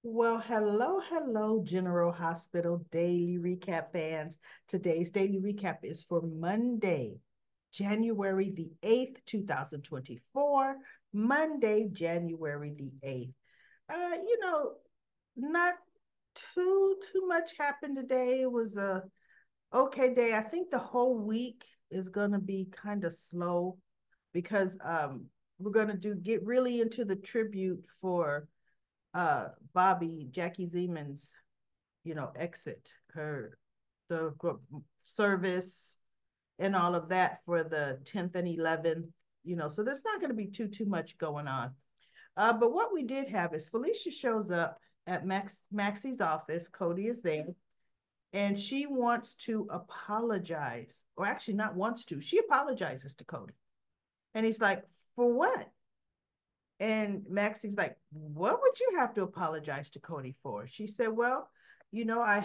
Well, hello, General Hospital Daily Recap fans. Today's Daily Recap is for Monday, January the 8th, 2024. Monday, January the 8th. Uh, you know, not too much happened today. It was a okay day. I think the whole week is gonna be kind of slow because we're gonna do get really into the tribute for Bobby, Jackie Zeman's, exit, her the service and all of that for the 10th and 11th, so there's not going to be too much going on. But what we did have is Felicia shows up at Maxie's office. Cody is there, and she wants to apologize, or actually not wants to. She apologizes to Cody, and he's like, "For what?" And Maxie's like, "What would you have to apologize to Cody for?" She said, "Well, I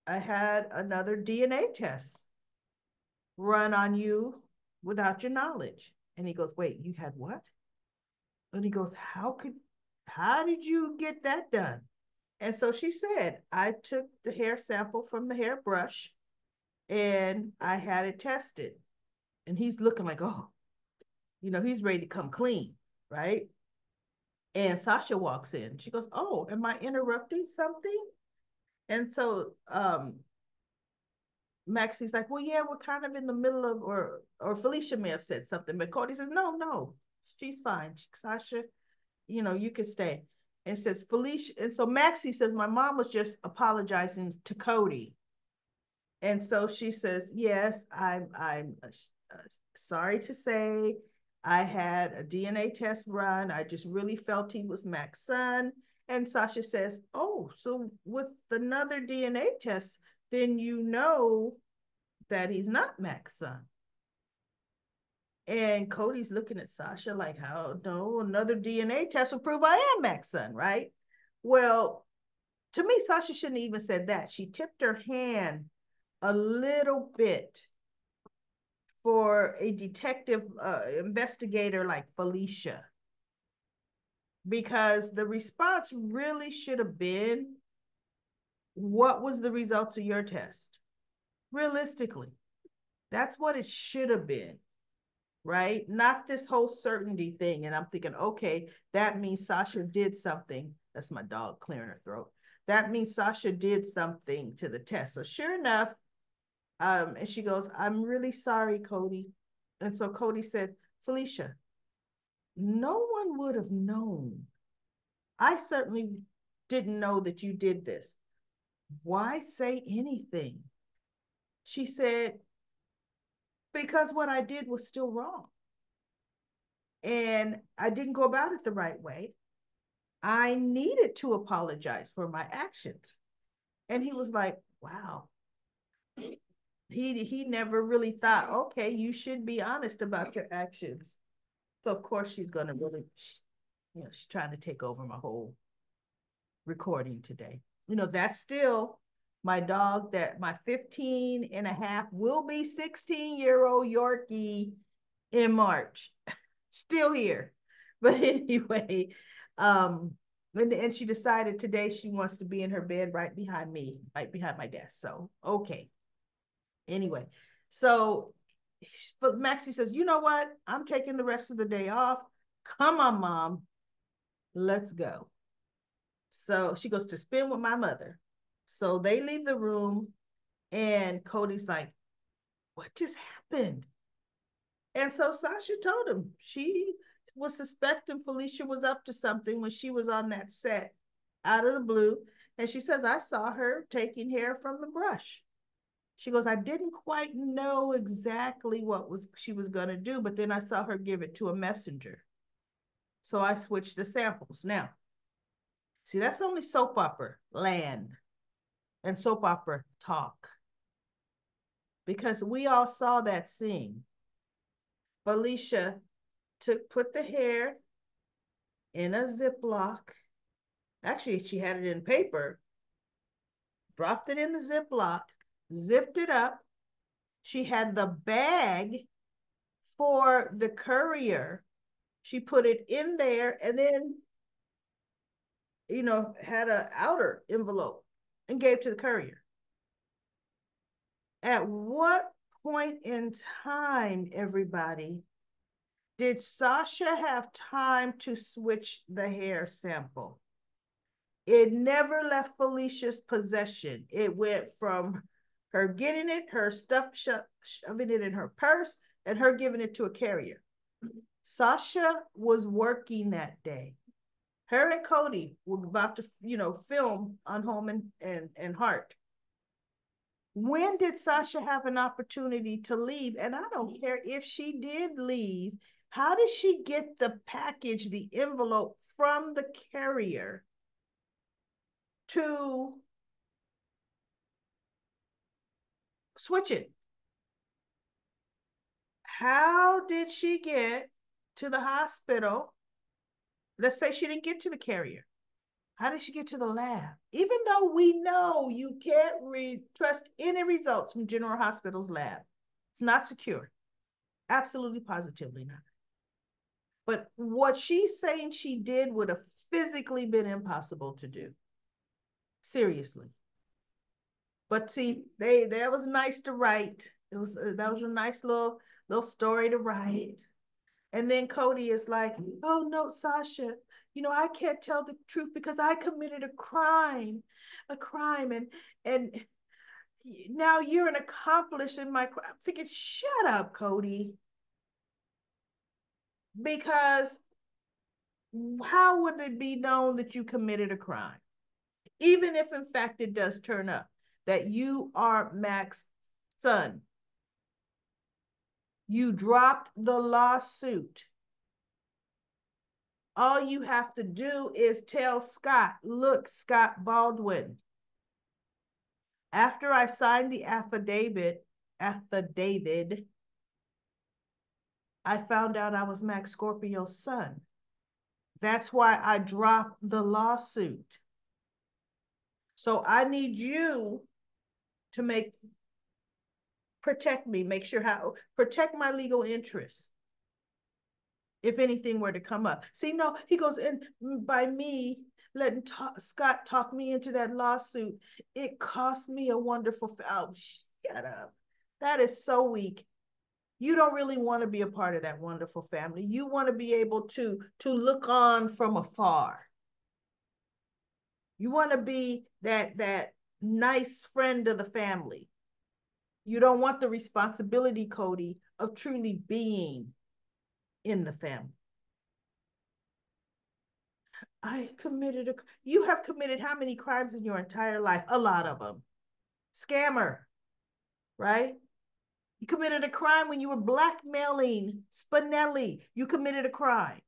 had another DNA test run on you without your knowledge." And he goes, "Wait, you had what?" And he goes, how did you get that done?" And so she said, "I took the hair sample from the hairbrush and I had it tested." And he's looking like, oh, he's ready to come clean, right? And Sasha walks in. She goes, "Oh, am I interrupting something?" And so Maxie's like, "Well, yeah, we're kind of in the middle of," or Felicia may have said something, but Cody says, "No, she's fine. Sasha, you can stay." And says Felicia, and so Maxie says, "My mom was just apologizing to Cody." And so she says, "Yes, I'm sorry to say I had a DNA test run. I just really felt he was Mac's son." And Sasha says, "Oh, so with another DNA test, then that he's not Mac's son." And Cody's looking at Sasha like, "How? No, another DNA test will prove I am Mac's son, right?" Well, to me, Sasha shouldn't even said that. She tipped her hand a little bit for a detective investigator like Felicia, because the response really should have been, "What was the results of your test?" Realistically, that's what it should have been, right? Not this whole certainty thing. And I'm thinking, okay, that means Sasha did something. That's my dog clearing her throat. That means Sasha did something to the test. So sure enough, and she goes, "I'm really sorry, Cody." And so Cody said, "Felicia, no one would have known. I certainly didn't know that you did this. Why say anything?" She said, "Because what I did was still wrong. And I didn't go about it the right way. I needed to apologize for my actions." And he was like, wow. He never really thought, okay, you should be honest about your actions. So of course she's gonna really, she's trying to take over my whole recording today. That's still my dog, that my 15 and a half will be 16-year-old Yorkie in March. Still here. But anyway, um, and she decided today she wants to be in her bed right behind me, right behind my desk. So, okay. Anyway, so but Maxie says, "You know what? I'm taking the rest of the day off. Come on, mom, let's go." So she goes to spend with my mother. So they leave the room, and Cody's like, "What just happened?" And so Sasha told him she was suspecting Felicia was up to something when she was on that set out of the blue. And she says, "I saw her taking hair from the brush." She goes, "I didn't quite know exactly what was she was going to do, but then I saw her give it to a messenger. So I switched the samples." Now, see, that's only soap opera land and soap opera talk, because we all saw that scene. Felicia put the hair in a Ziploc. Actually, she had it in paper, dropped it in the Ziploc, zipped it up. She had the bag for the courier. She put it in there, and then had an outer envelope and gave to the courier. At what point in time, everybody, did Sasha have time to switch the hair sample? It never left Felicia's possession. It went from her getting it, her stuff shoving it in her purse, and her giving it to a carrier. Sasha was working that day. Her and Cody were about to, film on Home and Heart. When did Sasha have an opportunity to leave? And I don't care if she did leave. How did she get the package, the envelope from the carrier to switch it? How did she get to the hospital? Let's say she didn't get to the carrier. How did she get to the lab? Even though we know you can't trust any results from General Hospital's lab, it's not secure. Absolutely, positively not. But what she's saying she did would have physically been impossible to do. Seriously. But see, that was nice to write. That was a nice little story to write. And then Cody is like, "Oh no, Sasha, I can't tell the truth because I committed a crime, and now you're an accomplice in my crime." I'm thinking, shut up, Cody, because how would it be known that you committed a crime? Even if in fact it does turn up that you are Mac's son. You dropped the lawsuit. All you have to do is tell Scott, "Look, Scott Baldwin, after I signed the affidavit, I found out I was Max Scorpio's son. That's why I dropped the lawsuit. So I need you to protect me, protect my legal interests if anything were to come up." See, no, he goes, "And by me letting Scott talk me into that lawsuit, it cost me a wonderful." Oh, shut up. That is so weak. You don't really want to be a part of that wonderful family. You want to be able to look on from afar. You want to be that nice friend of the family. You don't want the responsibility, Cody, of truly being in the family. You have committed how many crimes in your entire life? A lot of them. Scammer, right? You committed a crime when you were blackmailing Spinelli. You committed a crime.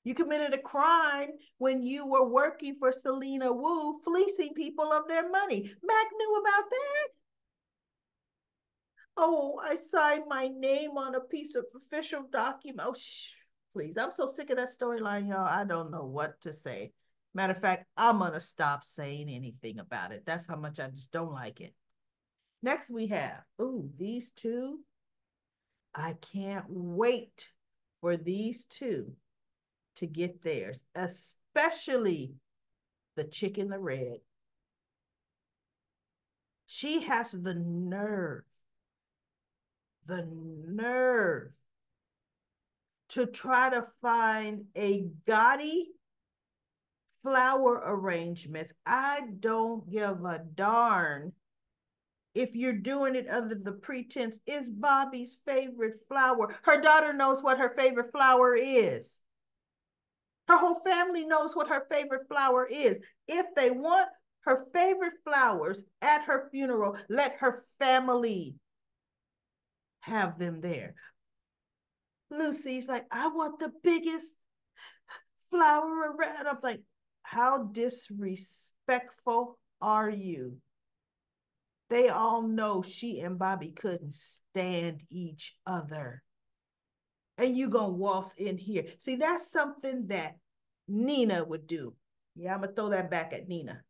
You committed a crime when you were working for Selena Wu, fleecing people of their money. Mac knew about that. "Oh, I signed my name on a piece of official document." Oh, please. I'm so sick of that storyline, y'all. I don't know what to say. Matter of fact, I'm going to stop saying anything about it. That's how much I just don't like it. Next, we have, these two. I can't wait for these two to get theirs, especially the chick in the red. She has the nerve to try to find a gaudy flower arrangements. I don't give a darn if you're doing it under the pretense it's Bobby's favorite flower. Her daughter knows what her favorite flower is. Her whole family knows what her favorite flower is. If they want her favorite flowers at her funeral, let her family have them there. Lucy's like, "I want the biggest flower around." I'm like, how disrespectful are you? They all know she and Bobby couldn't stand each other. And you gonna waltz in here. See, that's something that Nina would do. Yeah, I'm gonna throw that back at Nina.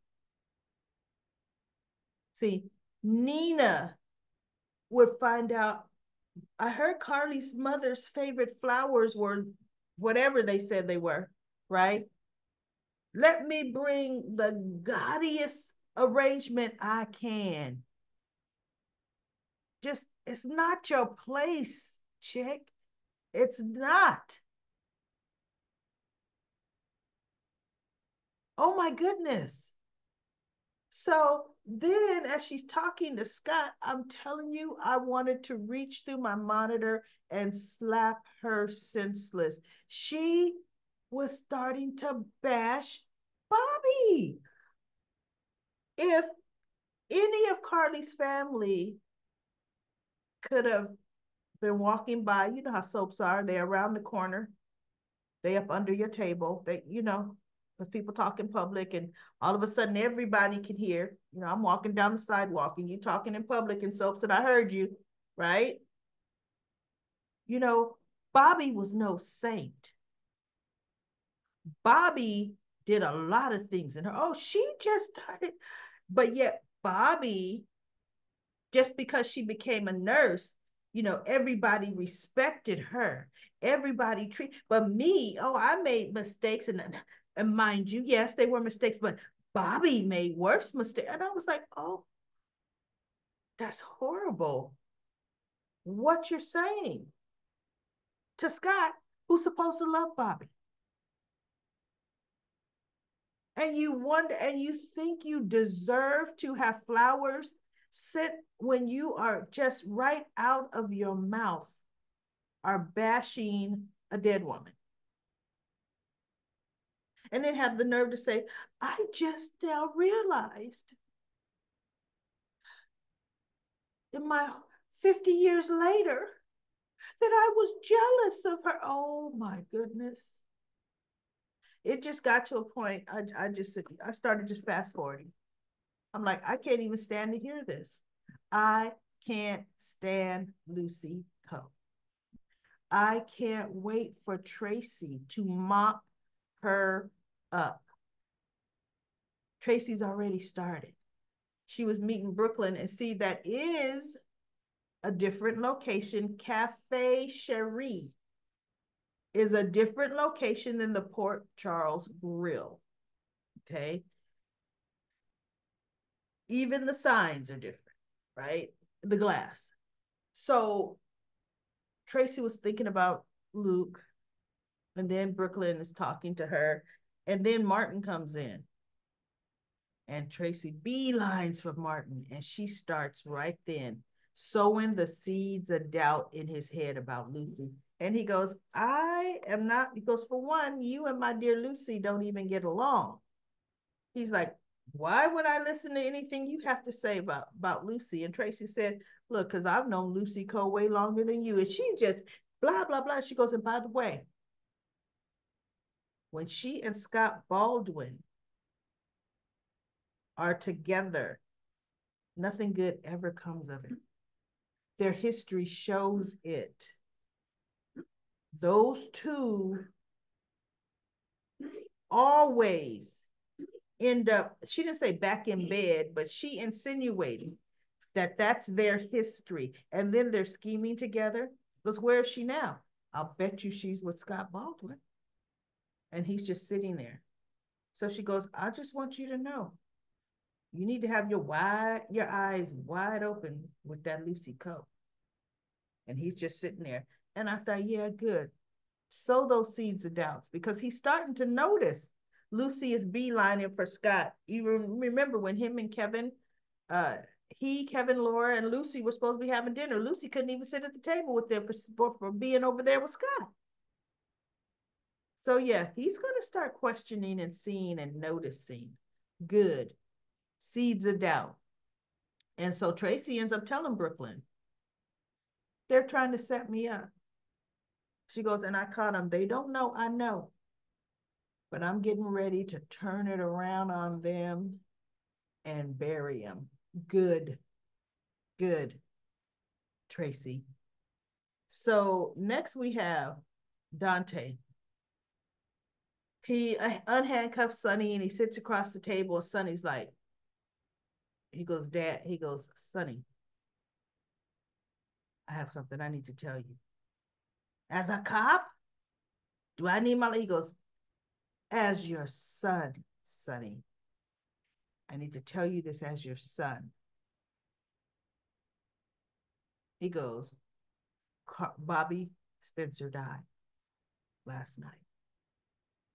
See, Nina would find out. I heard Carly's mother's favorite flowers were whatever they said they were, right? Let me bring the gaudiest arrangement I can. Just, it's not your place, chick. It's not. Oh my goodness. So then, as she's talking to Scott, I'm telling you, I wanted to reach through my monitor and slap her senseless. She was starting to bash Bobby. If any of Carly's family could have been walking by, you know how soaps are, they're around the corner, they up under your table, because people talk in public and all of a sudden everybody can hear. I'm walking down the sidewalk and you talking in public in soaps and I heard you, right? You know, Bobby was no saint. Bobby did a lot of things and she just started, but yet Bobby, just because she became a nurse, everybody respected her. Everybody but me, I made mistakes, and mind you, yes, they were mistakes, but Bobby made worse mistakes. And I was like, oh, that's horrible. What you're saying to Scott, who's supposed to love Bobby. And you wonder, and you think you deserve to have flowers sent when you are just right out of your mouth are bashing a dead woman. And then have the nerve to say, I just now realized in my 50 years later that I was jealous of her. Oh my goodness. It just got to a point, I started just fast forwarding. I'm like, I can't even stand to hear this. I can't stand Lucy Coe. I can't wait for Tracy to mop her up. Tracy's already started. She was meeting Brooklyn, and see, that is a different location. Cafe Cherie is a different location than the Port Charles Grill. Okay. Even the signs are different, right? The glass. So Tracy was thinking about Luke, and then Brooklyn is talking to her, and then Martin comes in. And Tracy beelines for Martin, and she starts right then sowing the seeds of doubt in his head about Lucy. And he goes, I am not, because for one, you and my dear Lucy don't even get along. He's like, why would I listen to anything you have to say about Lucy? And Tracy said, look, because I've known Lucy Coe way longer than you. And she just blah, blah, blah. She goes, and by the way, when she and Scott Baldwin are together, nothing good ever comes of it. Their history shows it. Those two always end up, she didn't say back in bed, but she insinuated that that's their history. And then they're scheming together. Because where is she now? I'll bet you she's with Scott Baldwin. And he's just sitting there. So she goes, I just want you to know, you need to have your eyes wide open with that Lucy Coe. And he's just sitting there. And I thought, yeah, good. Sow those seeds of doubts, because he's starting to notice Lucy is beelining for Scott. You remember when him and Kevin, Kevin, Laura, and Lucy were supposed to be having dinner. Lucy couldn't even sit at the table with them for being over there with Scott. So yeah, he's going to start questioning and seeing and noticing. Good. Seeds of doubt. And so Tracy ends up telling Brooklyn, they're trying to set me up. She goes, and I caught them. They don't know I know. But I'm getting ready to turn it around on them and bury them. Good, good, Tracy. So next we have Dante. He unhandcuffs Sonny and he sits across the table. Sonny's like, he goes, Dad, he goes, Sonny, I have something I need to tell you. As a cop, do I need my, he goes, As your son, Sonny, I need to tell you this as your son. He goes, Bobby Spencer died last night.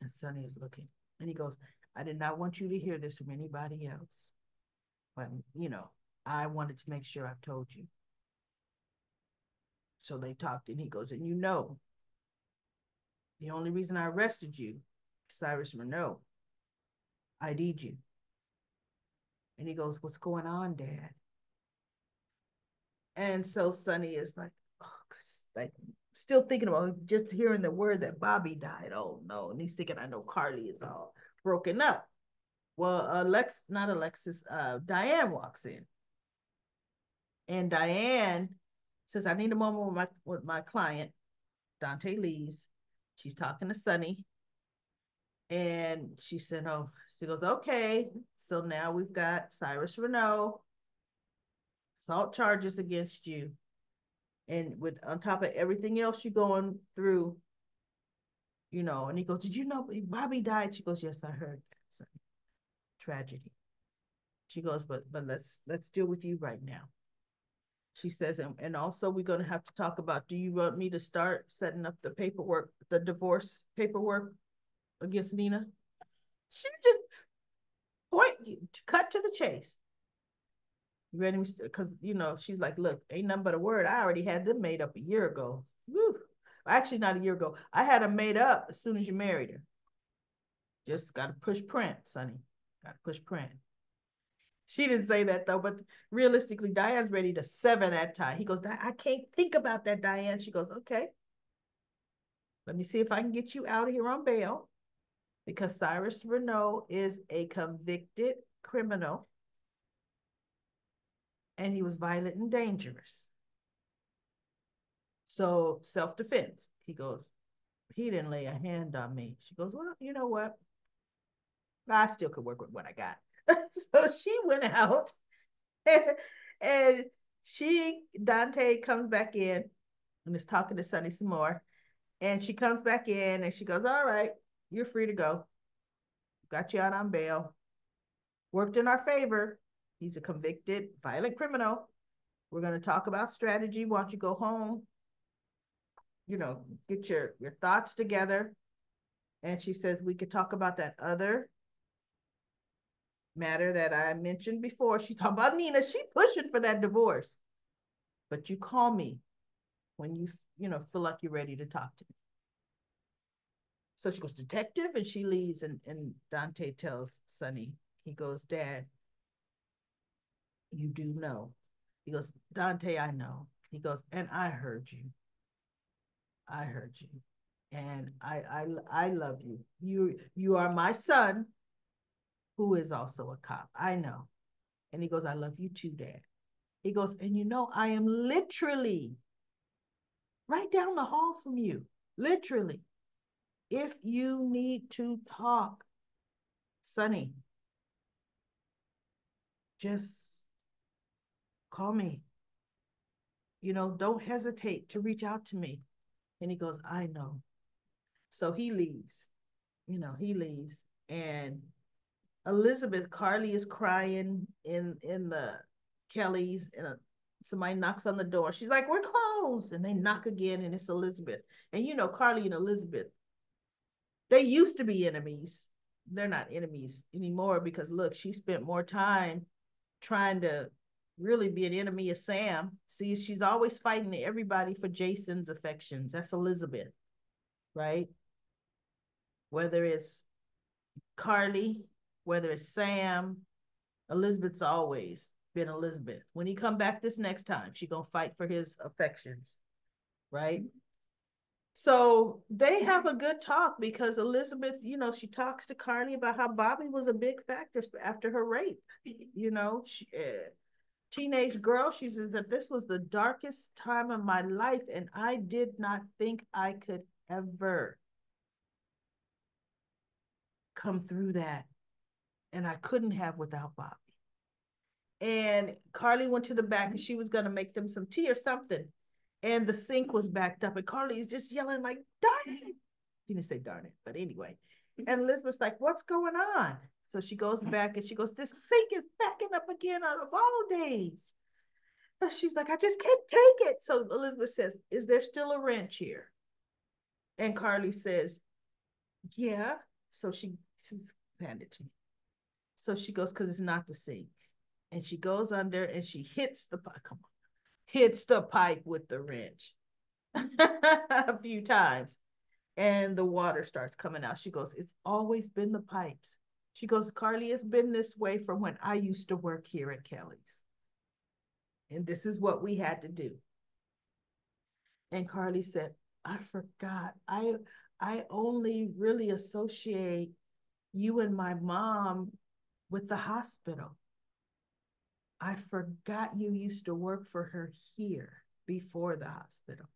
And Sonny is looking. And he goes, I did not want you to hear this from anybody else. But, I wanted to make sure I've told you. So they talked, and he goes, and the only reason I arrested you, Cyrus Renault, ID'd you. And he goes, what's going on, Dad? And so Sonny is like, oh, like still thinking about just hearing the word that Bobby died. Oh no. And he's thinking, I know Carly is all broken up. Well, not Alexis, Diane walks in. And Diane says, I need a moment with my client. Dante leaves. She's talking to Sonny. And she said, oh, she goes, okay. So now we've got Cyrus Renault, assault charges against you. And with on top of everything else you're going through, and he goes, did you know Bobby died? She goes, yes, I heard that. Son. Tragedy. She goes, but let's deal with you right now. She says, and also we're going to have to talk about, do you want me to start setting up the paperwork, the divorce paperwork against Nina? She just point, cut to the chase. You ready? Because, she's like, look, ain't nothing but a word. I already had them made up a year ago. Woo. Actually, not a year ago. I had them made up as soon as you married her. Just got to push print, Sonny. Got to push print. She didn't say that though, but realistically, Diane's ready to sever that tie. He goes, I can't think about that, Diane. She goes, okay. Let me see if I can get you out of here on bail, because Cyrus Renault is a convicted criminal and he was violent and dangerous. So self-defense. He goes, he didn't lay a hand on me. She goes, well, you know what? I still could work with what I got. So she went out and Dante comes back in and is talking to Sonny some more. And she comes back in and she goes, all right, you're free to go. Got you out on bail. Worked in our favor. He's a convicted violent criminal. We're going to talk about strategy. Why don't you go home? Get your thoughts together. And she says, we could talk about that other matter that I mentioned before. She talked about Nina. She pushing for that divorce. But you call me when you feel like you're ready to talk to me. So she goes, detective, and she leaves. And Dante tells Sonny, he goes, Dad, you do know. He goes, Dante, I know. He goes, and I heard you. I heard you. And I love you. You are my son, who is also a cop. I know. And he goes, I love you too, Dad. He goes, and I am literally right down the hall from you. Literally. If you need to talk, Sonny, just call me. Don't hesitate to reach out to me. And he goes, I know. So he leaves. He leaves. And Elizabeth, Carly is crying in the Kelly's, and somebody knocks on the door. She's like, we're closed. And they knock again, and it's Elizabeth. And Carly and Elizabeth, they used to be enemies. They're not enemies anymore, because look, she spent more time trying to really be an enemy of Sam. See, she's always fighting everybody for Jason's affections. That's Elizabeth, right? Whether it's Carly, whether it's Sam, Elizabeth's always been Elizabeth. When he come back this next time, she gonna fight for his affections, right? So they have a good talk, because Elizabeth, she talks to Carly about how Bobby was a big factor after her rape. Teenage girl, she says that this was the darkest time of my life, and I did not think I could ever come through that. And I couldn't have without Bobby. And Carly went to the back and she was going to make them some tea or something. And the sink was backed up. And Carly is just yelling like, darn it. She didn't say darn it, but anyway. And Elizabeth's like, what's going on? So she goes back and she goes, this sink is backing up again out of all days. And she's like, I just can't take it. So Elizabeth says, is there still a wrench here? And Carly says, yeah. So she's handed it to me. So she goes, because it's not the sink. And she goes under and she hits the pipe. Come on, hits the pipe with the wrench a few times. And the water starts coming out. She goes, it's always been the pipes. She goes, Carly, it's been this way from when I used to work here at Kelly's. And this is what we had to do. And Carly said, I forgot. I only really associate you and my mom with the hospital. I forgot you used to work for her here before the hospital.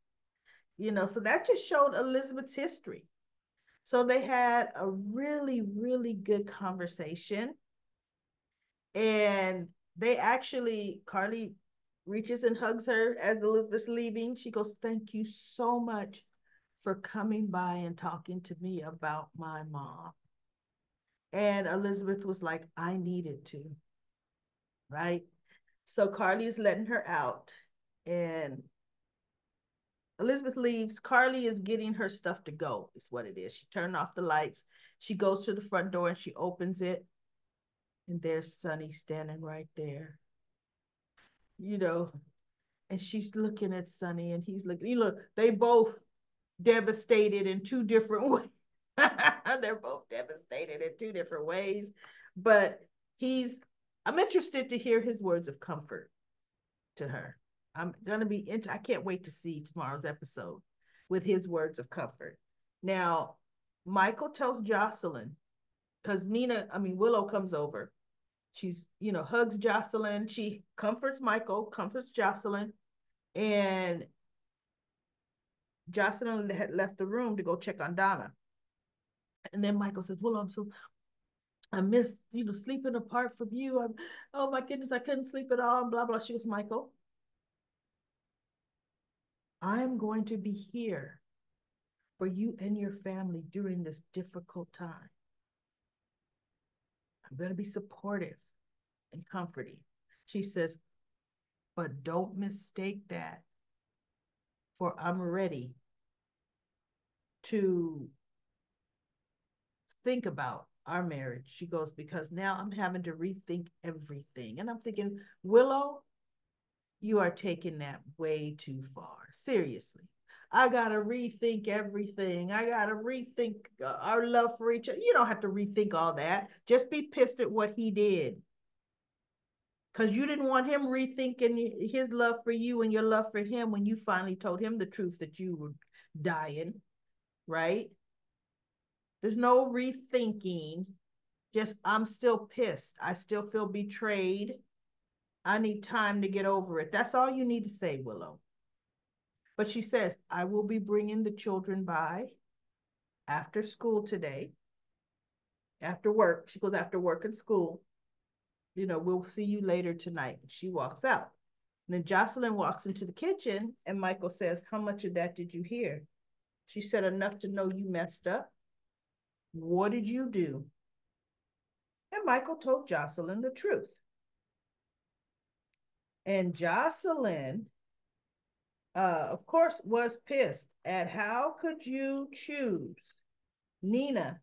So that just showed Elizabeth's history. So they had a really, really good conversation. And Carly reaches and hugs her as Elizabeth's leaving. She goes, thank you so much for coming by and talking to me about my mom. And Elizabeth was like, I needed to, right? So Carly is letting her out. And Elizabeth leaves. Carly is getting her stuff to go, is what it is. She turned off the lights. She goes to the front door and she opens it. And there's Sonny standing right there, you know, and she's looking at Sonny and he's looking, they both devastated in two different ways. They're both devastated in two different ways. But I'm interested to hear his words of comfort to her. I can't wait to see tomorrow's episode with his words of comfort. Now, Michael tells Jocelyn, because Willow comes over. She's, hugs Jocelyn. She comforts Michael, comforts Jocelyn, and Jocelyn had left the room to go check on Donna. And then Michael says, well, I missed, sleeping apart from you. Oh my goodness, I couldn't sleep at all, and blah, blah. She goes, Michael, I'm going to be here for you and your family during this difficult time. I'm going to be supportive and comforting. She says, but don't mistake that for I'm ready to think about our marriage. She goes, because now I'm having to rethink everything. And I'm thinking, Willow, you are taking that way too far. Seriously. I got to rethink everything. I got to rethink our love for each other. You don't have to rethink all that. Just be pissed at what he did. Because you didn't want him rethinking his love for you and your love for him when you finally told him the truth that you were dying, right? There's no rethinking. Just, I'm still pissed. I still feel betrayed. I need time to get over it. That's all you need to say, Willow. But she says, I will be bringing the children by after school today, after work. She goes, after work and school. We'll see you later tonight. She walks out. And then Jocelyn walks into the kitchen and Michael says, how much of that did you hear? She said, enough to know you messed up. What did you do? And Michael told Jocelyn the truth. And Jocelyn, of course, was pissed at how could you choose Nina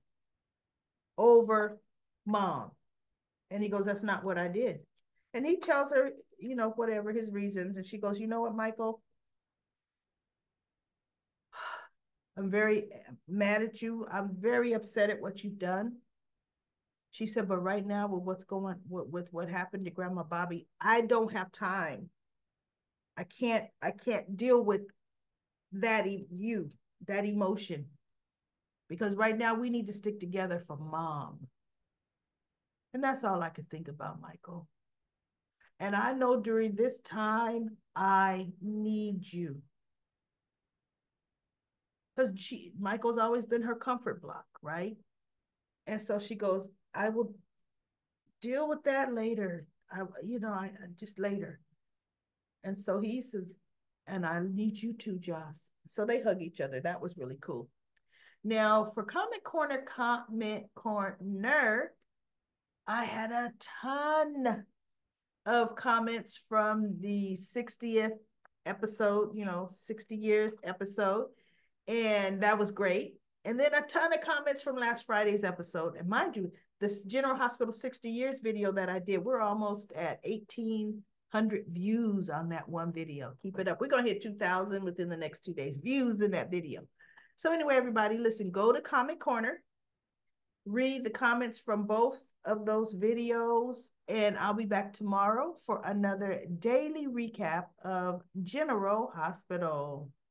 over mom? And he goes, that's not what I did. And he tells her, whatever his reasons. And she goes, you know what, Michael? I'm very mad at you. I'm very upset at what you've done. She said, but right now with what's going with what happened to Grandma Bobby, I don't have time. I can't deal with that emotion. Because right now we need to stick together for mom. And that's all I could think about, Michael. And I know during this time, I need you. Because Michael's always been her comfort block, right? And so she goes, I will deal with that later. I just later. And so he says, and I need you too, Joss. So they hug each other. That was really cool. Now, for comment corner, I had a ton of comments from the 60th episode, 60 years episode, and that was great. And then a ton of comments from last Friday's episode. And mind you, this General Hospital 60 years video that I did, we're almost at 1,800 views on that one video. Keep it up. We're going to hit 2,000 within the next 2 days, views in that video. So anyway, everybody, listen, go to Comment Corner, read the comments from both of those videos, and I'll be back tomorrow for another daily recap of General Hospital.